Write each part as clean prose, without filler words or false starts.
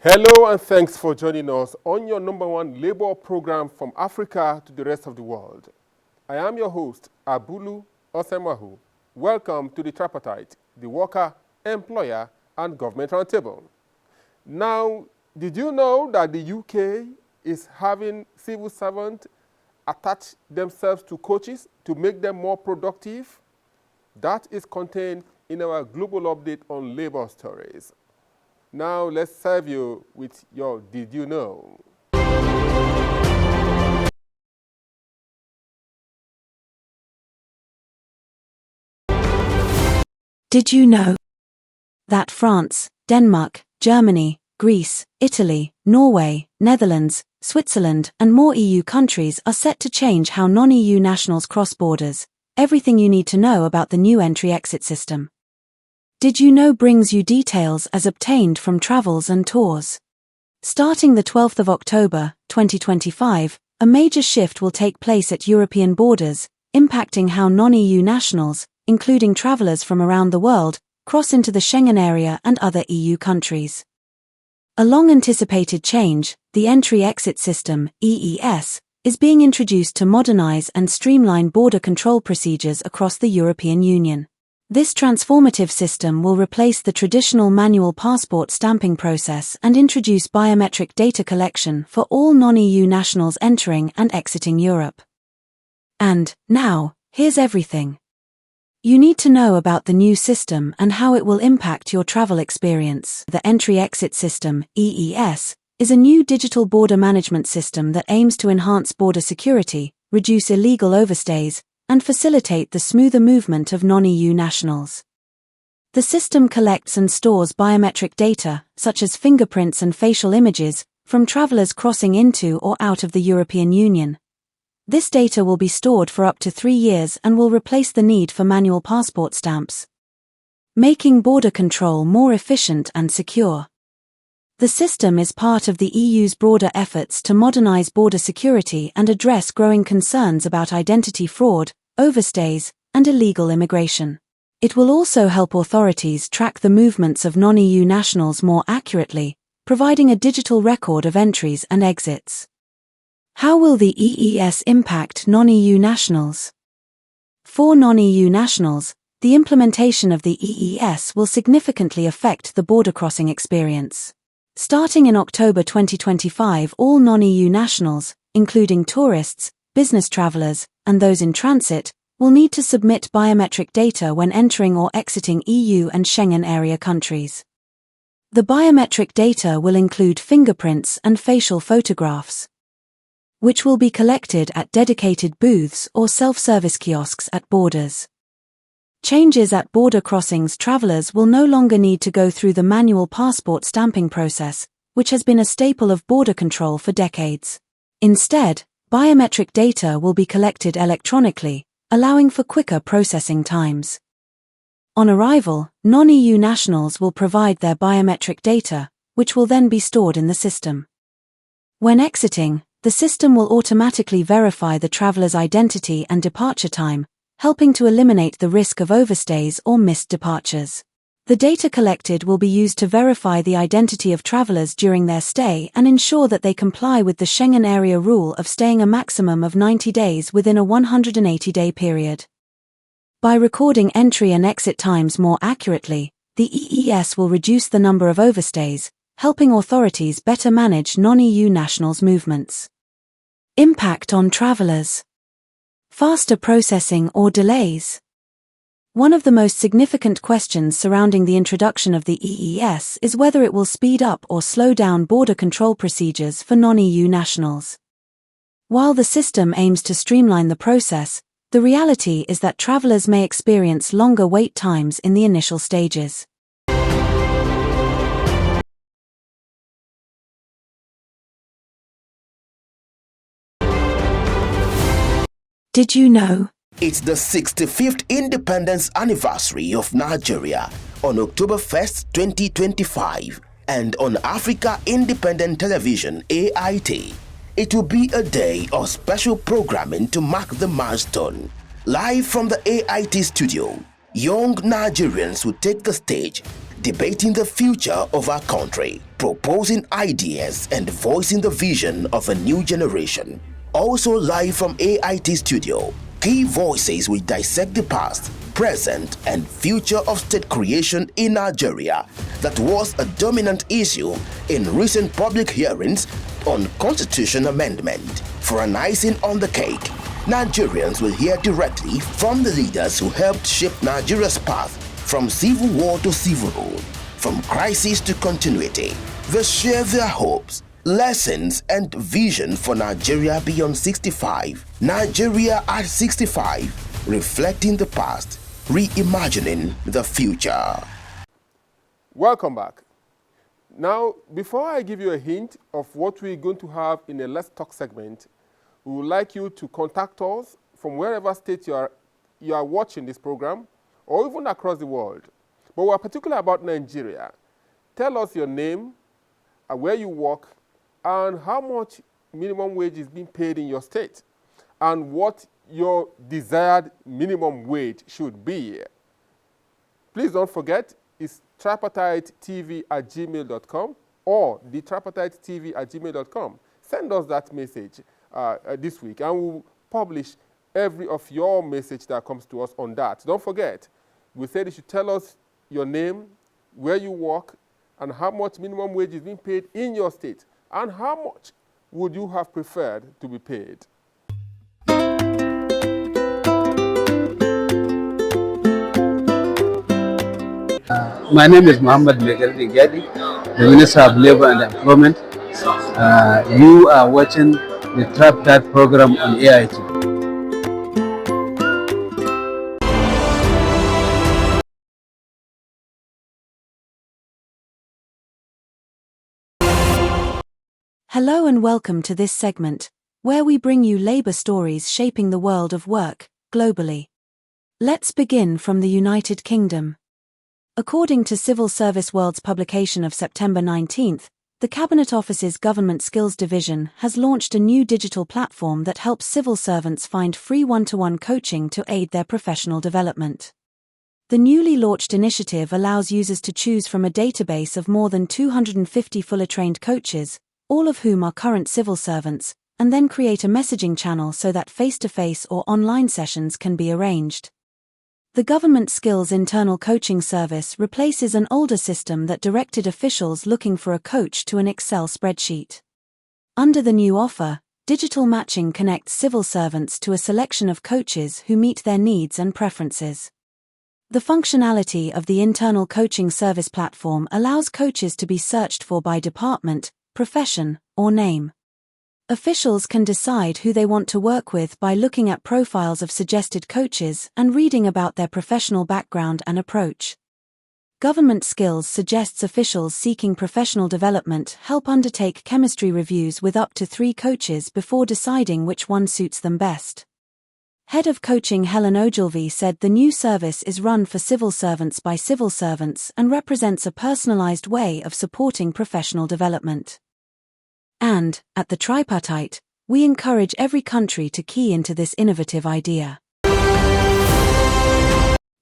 Hello and thanks for joining us on your #1 labor program from Africa to the rest of the world. I am your host, Abulu Osemahu. Welcome to the Tripartite, the Worker, Employer and Government Roundtable. Now, did you know that the UK is having civil servants attach themselves to coaches to make them more productive? That is contained in our global update on labor stories. Now let's serve you with your Did You Know? Did you know that France, Denmark, Germany, Greece, Italy, Norway, Netherlands, Switzerland, and more EU countries are set to change how non-EU nationals cross borders? Everything you need to know about the new entry-exit system. Did You Know brings you details as obtained from Travels and Tours. Starting the 12th of October, 2025, a major shift will take place at European borders, impacting how non-EU nationals, including travelers from around the world, cross into the Schengen area and other EU countries. A long-anticipated change, the Entry-Exit System, EES, is being introduced to modernize and streamline border control procedures across the European Union. This transformative system will replace the traditional manual passport stamping process and introduce biometric data collection for all non-EU nationals entering and exiting Europe. And, now, here's everything you need to know about the new system and how it will impact your travel experience. The Entry-Exit System, EES, is a new digital border management system that aims to enhance border security, reduce illegal overstays, and facilitate the smoother movement of non-EU nationals. The system collects and stores biometric data, such as fingerprints and facial images, from travelers crossing into or out of the European Union. This data will be stored for up to 3 years and will replace the need for manual passport stamps, making border control more efficient and secure. The system is part of the EU's broader efforts to modernize border security and address growing concerns about identity fraud, overstays, and illegal immigration. It will also help authorities track the movements of non-EU nationals more accurately, providing a digital record of entries and exits. How will the EES impact non-EU nationals? For non-EU nationals, the implementation of the EES will significantly affect the border crossing experience. Starting in October 2025, all non-EU nationals, including tourists, business travelers, and those in transit, will need to submit biometric data when entering or exiting EU and Schengen area countries. The biometric data will include fingerprints and facial photographs, which will be collected at dedicated booths or self-service kiosks at borders. Changes at border crossings: travelers will no longer need to go through the manual passport stamping process, which has been a staple of border control for decades. Instead, biometric data will be collected electronically, allowing for quicker processing times. On arrival, non-EU nationals will provide their biometric data, which will then be stored in the system. When exiting, the system will automatically verify the traveler's identity and departure time, helping to eliminate the risk of overstays or missed departures. The data collected will be used to verify the identity of travelers during their stay and ensure that they comply with the Schengen area rule of staying a maximum of 90 days within a 180-day period. By recording entry and exit times more accurately, the EES will reduce the number of overstays, helping authorities better manage non-EU nationals' movements. Impact on travelers: faster processing or delays? One of the most significant questions surrounding the introduction of the EES is whether it will speed up or slow down border control procedures for non-EU nationals. While the system aims to streamline the process, the reality is that travelers may experience longer wait times in the initial stages. Did you know? It's the 65th independence anniversary of Nigeria on October 1st, 2025, and on Africa Independent Television (AIT). It will be a day of special programming to mark the milestone. Live from the AIT studio, young Nigerians will take the stage, debating the future of our country. proposing ideas and voicing the vision of a new generation. Also live from AIT Studio, key voices will dissect the past, present, and future of state creation in Nigeria that was a dominant issue in recent public hearings on constitution amendment. For an icing on the cake, Nigerians will hear directly from the leaders who helped shape Nigeria's path from civil war to civil rule, from crisis to continuity. They share their hopes, lessons, and vision for Nigeria beyond 65. Nigeria at 65, reflecting the past, reimagining the future. Welcome back. Now, before I give you a hint of what we're going to have in the Let's Talk segment, we would like you to contact us from wherever state you are watching this program, or even across the world. But we're particular about Nigeria. Tell us your name, where you work, and how much minimum wage is being paid in your state, and what your desired minimum wage should be. Please don't forget, it's tripartitetv@gmail.com or thetripartitetv@gmail.com. Send us that message this week, and we'll publish every of your message that comes to us on that. Don't forget, we said you should tell us your name, where you work, and how much minimum wage is being paid in your state, and how much would you have preferred to be paid. My name is Mohammed Megaldi Gadi, the Minister of Labor and Employment. You are watching the Tripartite program on AIT. Hello and welcome to this segment, where we bring you labor stories shaping the world of work, globally. Let's begin from the United Kingdom. According to Civil Service World's publication of September 19, the Cabinet Office's Government Skills Division has launched a new digital platform that helps civil servants find free one-to-one coaching to aid their professional development. The newly launched initiative allows users to choose from a database of more than 250 fully trained coaches, all of whom are current civil servants, and then create a messaging channel so that face-to-face or online sessions can be arranged. The Government Skills Internal Coaching Service replaces an older system that directed officials looking for a coach to an Excel spreadsheet. Under the new offer, digital matching connects civil servants to a selection of coaches who meet their needs and preferences. The functionality of the Internal Coaching Service platform allows coaches to be searched for by department, profession, or name. Officials can decide who they want to work with by looking at profiles of suggested coaches and reading about their professional background and approach. Government Skills suggests officials seeking professional development help undertake chemistry reviews with up to 3 coaches before deciding which one suits them best. Head of Coaching Helen Ogilvie said the new service is run for civil servants by civil servants and represents a personalized way of supporting professional development. And, at the Tripartite, we encourage every country to key into this innovative idea.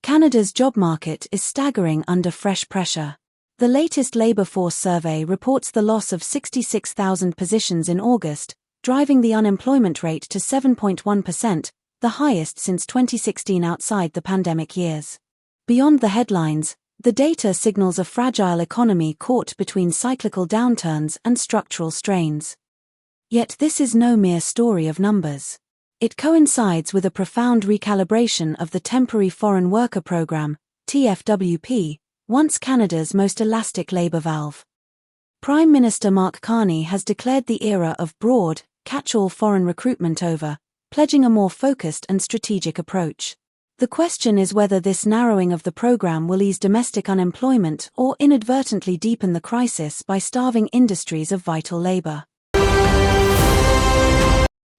Canada's job market is staggering under fresh pressure. The latest labour force survey reports the loss of 66,000 positions in August, driving the unemployment rate to 7.1%, the highest since 2016 outside the pandemic years. Beyond the headlines, the data signals a fragile economy caught between cyclical downturns and structural strains. Yet this is no mere story of numbers. It coincides with a profound recalibration of the Temporary Foreign Worker Program, TFWP, once Canada's most elastic labour valve. Prime Minister Mark Carney has declared the era of broad, catch-all foreign recruitment over, pledging a more focused and strategic approach. The question is whether this narrowing of the program will ease domestic unemployment or inadvertently deepen the crisis by starving industries of vital labor.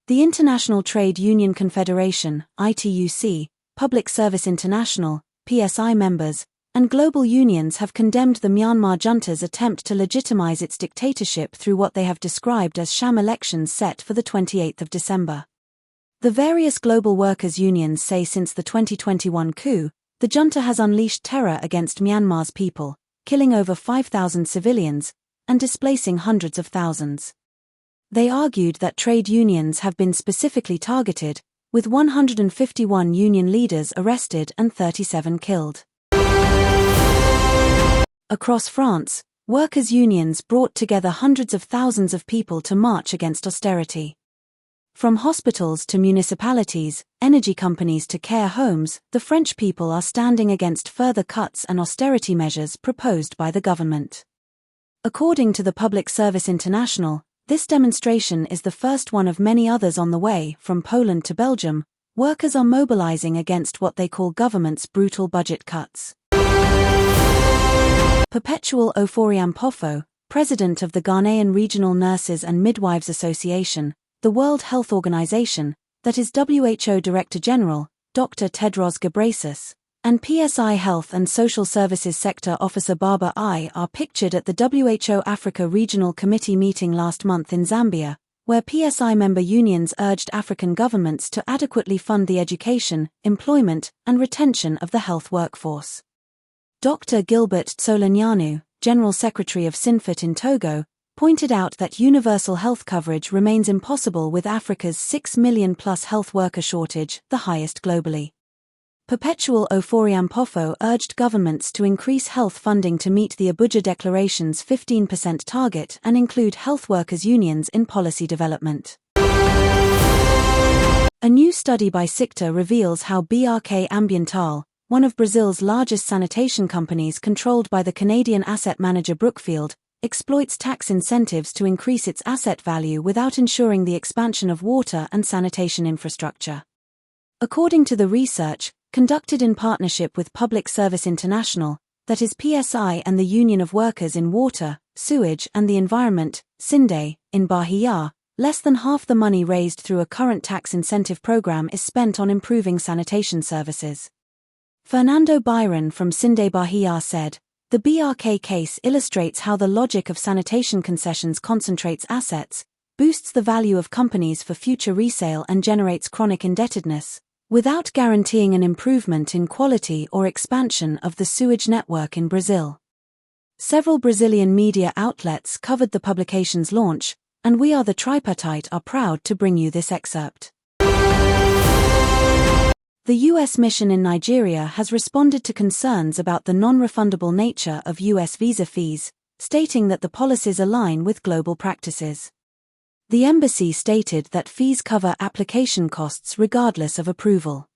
The International Trade Union Confederation, ITUC, Public Service International, PSI members, and global unions have condemned the Myanmar junta's attempt to legitimize its dictatorship through what they have described as sham elections set for the 28th of December. The various global workers' unions say since the 2021 coup, the junta has unleashed terror against Myanmar's people, killing over 5,000 civilians, and displacing hundreds of thousands. They argued that trade unions have been specifically targeted, with 151 union leaders arrested and 37 killed. Across France, workers' unions brought together hundreds of thousands of people to march against austerity. From hospitals to municipalities, energy companies to care homes, the French people are standing against further cuts and austerity measures proposed by the government. According to the Public Service International, this demonstration is the first one of many others on the way. From Poland to Belgium, workers are mobilizing against what they call government's brutal budget cuts. Perpetual Oforiampofo, president of the Ghanaian Regional Nurses and Midwives Association, the World Health Organization, that is WHO Director General, Dr. Tedros Ghebreyesus, and PSI Health and Social Services Sector Officer Baba I are pictured at the WHO-Africa Regional Committee meeting last month in Zambia, where PSI member unions urged African governments to adequately fund the education, employment, and retention of the health workforce. Dr. Gilbert Tsolanyanu, General Secretary of SINFIT in Togo, pointed out that universal health coverage remains impossible with Africa's 6 million-plus health worker shortage, the highest globally. Perpetual Oforiampofo urged governments to increase health funding to meet the Abuja Declaration's 15% target and include health workers' unions in policy development. A new study by Sysytem reveals how BRK Ambiental, one of Brazil's largest sanitation companies controlled by the Canadian asset manager Brookfield, exploits tax incentives to increase its asset value without ensuring the expansion of water and sanitation infrastructure. According to the research, conducted in partnership with Public Service International, that is PSI and the Union of Workers in Water, Sewage and the Environment, SINDE, in Bahia, less than half the money raised through a current tax incentive program is spent on improving sanitation services. Fernando Byron from SINDE Bahia said, "The BRK case illustrates how the logic of sanitation concessions concentrates assets, boosts the value of companies for future resale and generates chronic indebtedness, without guaranteeing an improvement in quality or expansion of the sewage network in Brazil." Several Brazilian media outlets covered the publication's launch, and we are the Tripartite are proud to bring you this excerpt. The U.S. mission in Nigeria has responded to concerns about the non-refundable nature of U.S. visa fees, stating that the policies align with global practices. The embassy stated that fees cover application costs regardless of approval.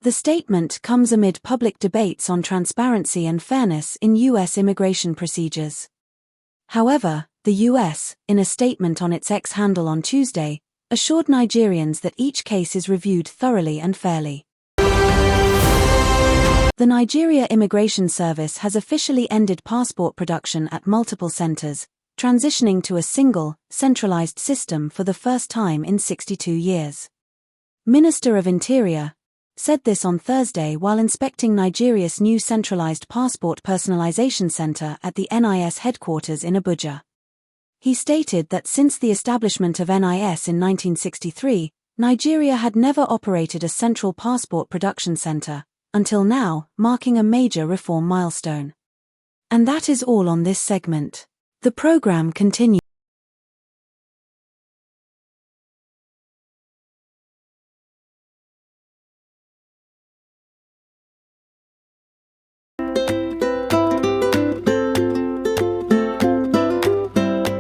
The statement comes amid public debates on transparency and fairness in U.S. immigration procedures. However, the U.S., in a statement on its X handle on Tuesday, assured Nigerians that each case is reviewed thoroughly and fairly. The Nigeria Immigration Service has officially ended passport production at multiple centers, transitioning to a single, centralized system for the first time in 62 years. Minister of Interior said this on Thursday while inspecting Nigeria's new centralized passport personalization center at the NIS headquarters in Abuja. He stated that since the establishment of NIS in 1963, Nigeria had never operated a central passport production center, until now, marking a major reform milestone. And that is all on this segment. The program continues.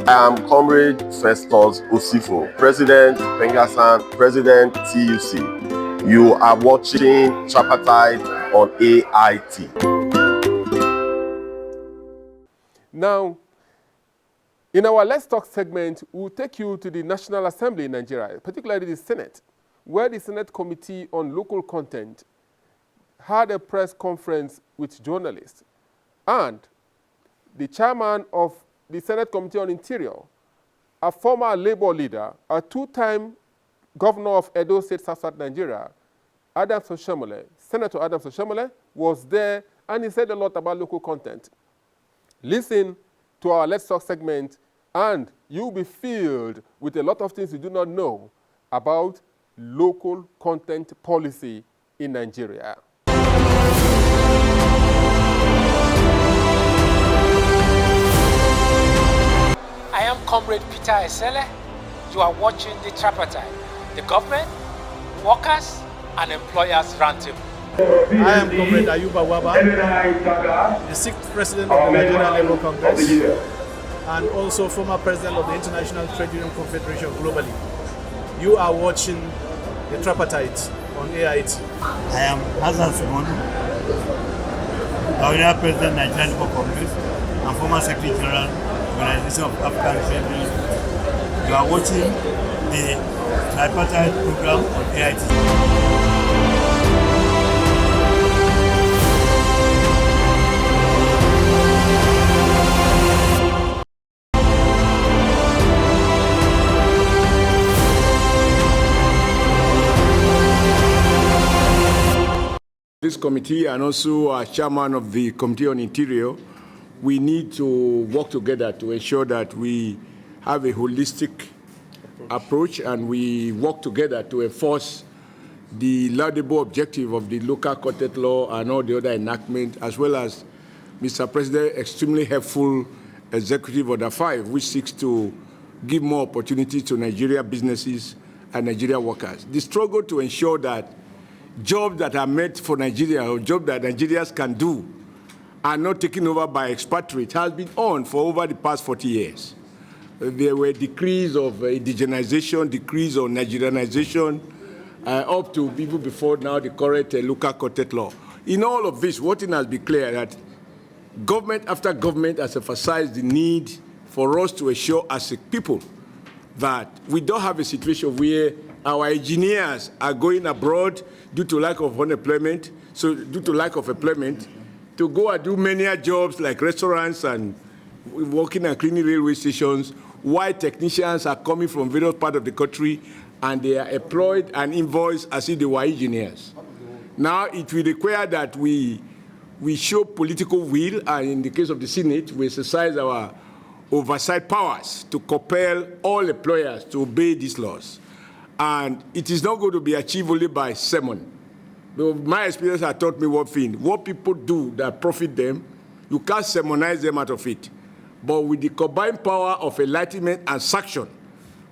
I am Comrade Festus Osifo, President Pengasan, President TUC. You are watching Tripartite on AIT. Now, in our Let's Talk segment, we'll take you to the National Assembly in Nigeria, particularly the Senate, where the Senate Committee on Local Content had a press conference with journalists. And the chairman of the Senate Committee on Interior, a former Labour leader, a two-time governor of Edo State, South Nigeria, Adams Oshomole, Senator Adams Oshomole, was there, and he said a lot about local content. Listen to our Let's Talk segment, and you'll be filled with a lot of things you do not know about local content policy in Nigeria. am Comrade Peter Esele. You are watching the Tripartite, the government, workers, and employers roundtable. I am Comrade Ayuba Waba, the 6th President of the Nigerian Labour Congress, and also former President of the International Trade Union Confederation globally. You are watching the Tripartite on AIT. I am Hassan Simon, Laureate President Nigerian Labour Congress and former Secretary General Organization of African Trade Unions. You are watching the Tripartite program on AIT. This committee and also as chairman of the Committee on Interior, we need to work together to ensure that we have a holistic approach and we work together to enforce the laudable objective of the local content law and all the other enactments, as well as Mr. President, extremely helpful Executive Order 5, which seeks to give more opportunities to Nigeria businesses and Nigeria workers. The struggle to ensure that jobs that are meant for Nigeria or jobs that Nigerians can do are not taken over by expatriates has been on for over the past 40 years. There were decrees of indigenization, decrees of Nigerianization, up to even before now the current local content law. In all of this, one thing has been clear that government after government has emphasized the need for us to ensure as a people that we don't have a situation where our engineers are going abroad due to lack of unemployment, so due to lack of employment, to go and do many jobs like restaurants and working and cleaning railway stations, while technicians are coming from various parts of the country and they are employed and invoiced as if they were engineers. Now it will require that we show political will, and in the case of the Senate, we exercise our oversight powers to compel all employers to obey these laws. And it is not going to be achieved only by sermon. My experience has taught me one thing. What people do that profit them, you can't sermonize them out of it. But with the combined power of enlightenment and sanction,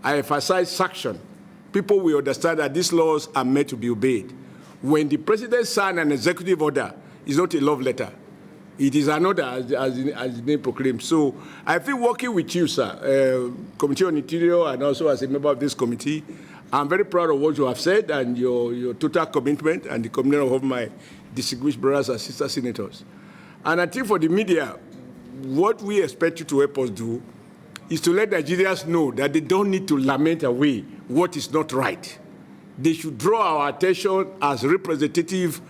I emphasize sanction, people will understand that these laws are meant to be obeyed. When the president signs an executive order, it's not a love letter. It is an order, as the name proclaims. So I think working with you, sir, Committee on Interior, and also as a member of this committee, I'm very proud of what you have said and your total commitment and the commitment of my distinguished brothers and sister senators. And I think for the media, what we expect you to help us do is to let Nigerians know that they don't need to lament away what is not right. They should draw our attention as representative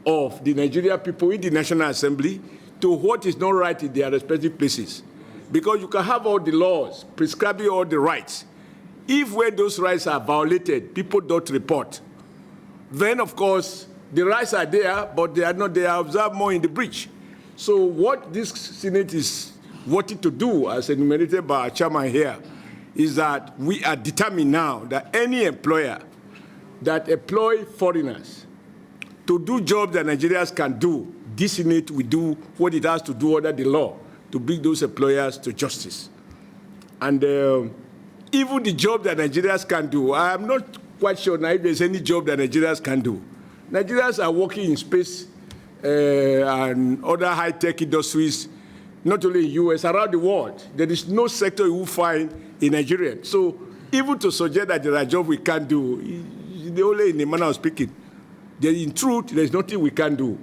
of the Nigerian people in the National Assembly to what is not right in their respective places. Because you can have all the laws prescribing all the rights. If when those rights are violated, people don't report, then of course the rights are there, but they are not, they are observed more in the breach. So what this Senate is wanting to do, as enumerated by our chairman here, is that we are determined now that any employer that employ foreigners to do jobs that Nigerians can do, this Senate will do what it has to do under the law to bring those employers to justice. And even the job that Nigerians can do, I am not quite sure now if there's any job that Nigerians can do. Nigerians are working in space and other high-tech industries, not only in the US, around the world. There is no sector you will find in Nigeria. So even to suggest that there are jobs we can't do, is only in the manner of speaking. In truth, there's nothing we can do.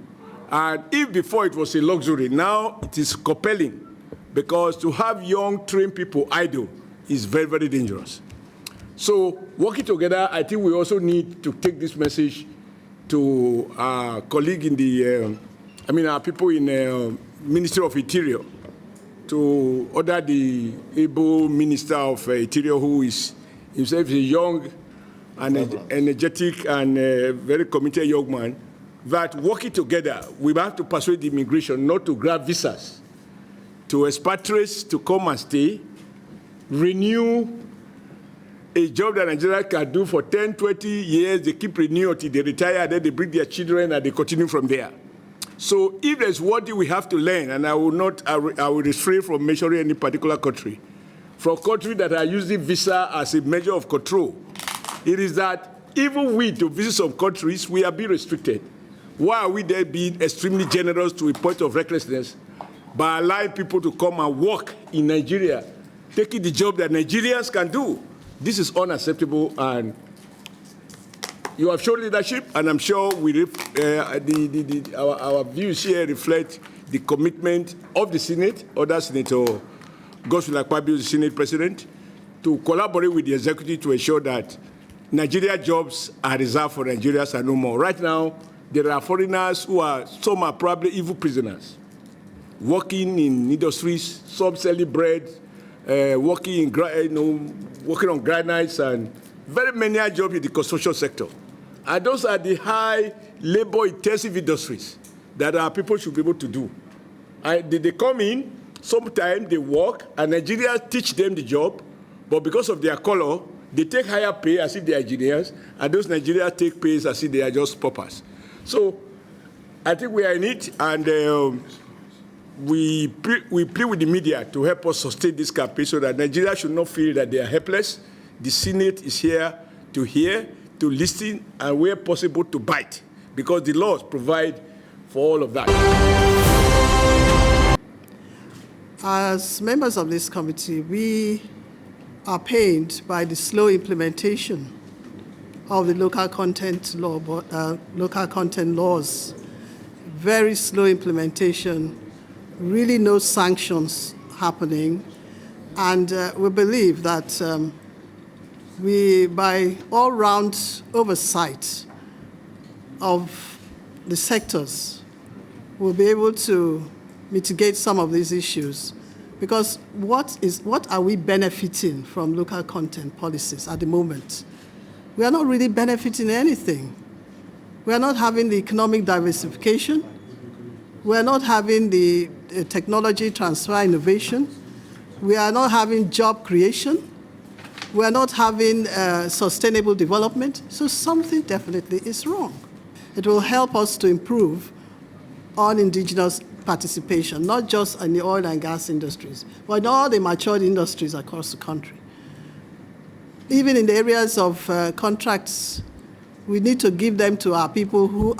And if before it was a luxury, now it is compelling, because to have young, trained people idle is very, very dangerous. So working together, I think we also need to take this message to our colleague in the, our people in the Ministry of Interior, to order the able Minister of Interior, who is himself a young and energetic and very committed young man, that working together, we have to persuade the immigration not to grab visas, to expatriates to come and stay, renew a job that Nigeria can do for 10, 20 years, they keep renewing until they retire, then they bring their children and they continue from there. So if there's one thing we have to learn, and I will refrain from mentioning any particular country, from countries that are using visa as a measure of control. It is that even we, to visit some countries, we are being restricted. Why are we there being extremely generous to a point of recklessness by allowing people to come and work in Nigeria, taking the job that Nigerians can do? This is unacceptable, and you have shown leadership, and I'm sure our views here reflect the commitment of the Senate, other Senator Godswill Akpabio, the Senate President, to collaborate with the executive to ensure that Nigeria jobs are reserved for Nigerians and no more. Right now, there are foreigners some are probably evil prisoners, working in industries, some selling bread, working on granites, and very many are jobs in the construction sector. And those are the high labor-intensive industries that our people should be able to do. They come in, sometimes they work, and Nigerians teach them the job, but because of their color, they take higher pay as if they are engineers, and those Nigerians take pay as if they are just paupers. So I think we are in it, and we plead with the media to help us sustain this campaign so that Nigeria should not feel that they are helpless. The Senate is here to hear, to listen, and where possible to bite, because the laws provide for all of that. As members of this committee, we are pained by the slow implementation of the local content laws. Very slow implementation, really no sanctions happening, and we believe that by all-round oversight of the sectors, we'll be able to mitigate some of these issues. Because what are we benefiting from local content policies at the moment? We are not really benefiting anything. We are not having the economic diversification. We are not having the technology transfer innovation. We are not having job creation. We are not having sustainable development. So something definitely is wrong. It will help us to improve on indigenous participation, not just in the oil and gas industries, but in all the matured industries across the country. Even in the areas of contracts, we need to give them to our people who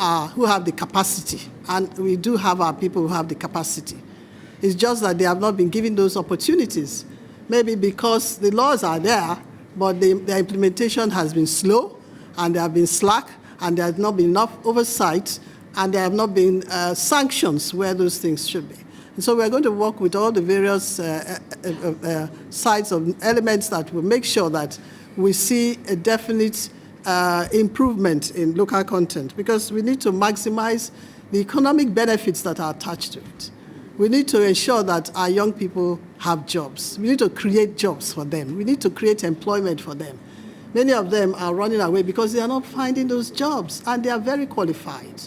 have the capacity, and we do have our people who have the capacity. It's just that they have not been given those opportunities, maybe because the laws are there, but their implementation has been slow, and they have been slack, and there has not been enough oversight, and there have not been sanctions where those things should be. And so we're going to work with all the various sides of elements that will make sure that we see a definite improvement in local content, because we need to maximize the economic benefits that are attached to it. We need to ensure that our young people have jobs. We need to create jobs for them. We need to create employment for them. Many of them are running away because they are not finding those jobs, and they are very qualified.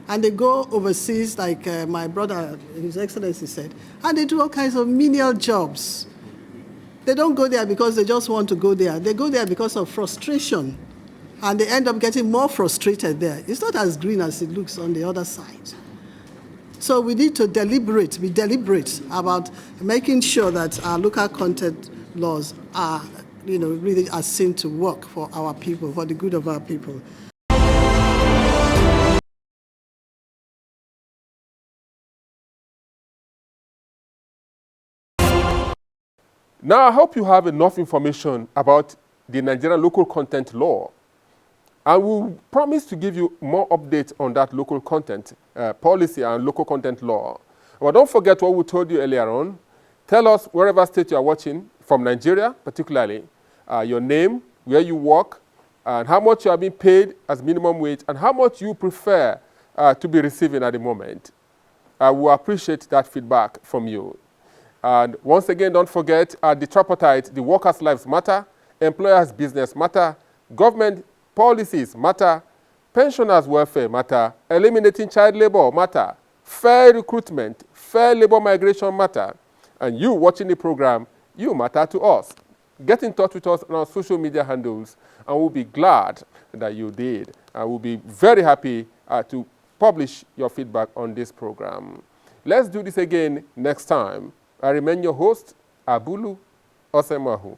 And they go overseas, like my brother, His Excellency said, and they do all kinds of menial jobs. They don't go there because they just want to go there. They go there because of frustration, and they end up getting more frustrated there. It's not as green as it looks on the other side. So we need to be deliberate about making sure that our local content laws are, really are seen to work for our people, for the good of our people. Now, I hope you have enough information about the Nigerian local content law. And we'll promise to give you more updates on that local content policy and local content law. But don't forget what we told you earlier on. Tell us wherever state you are watching, from Nigeria particularly, your name, where you work, and how much you are being paid as minimum wage, and how much you prefer to be receiving at the moment. I will appreciate that feedback from you. And once again, don't forget, the Tripartite, the workers' lives matter, employers' business matter, government policies matter, pensioners' welfare matter, eliminating child labor matter, fair recruitment, fair labor migration matter, and you watching the program, you matter to us. Get in touch with us on our social media handles, and we'll be glad that you did. And we'll be very happy to publish your feedback on this program. Let's do this again next time. I remain your host, Abulu Osemahu.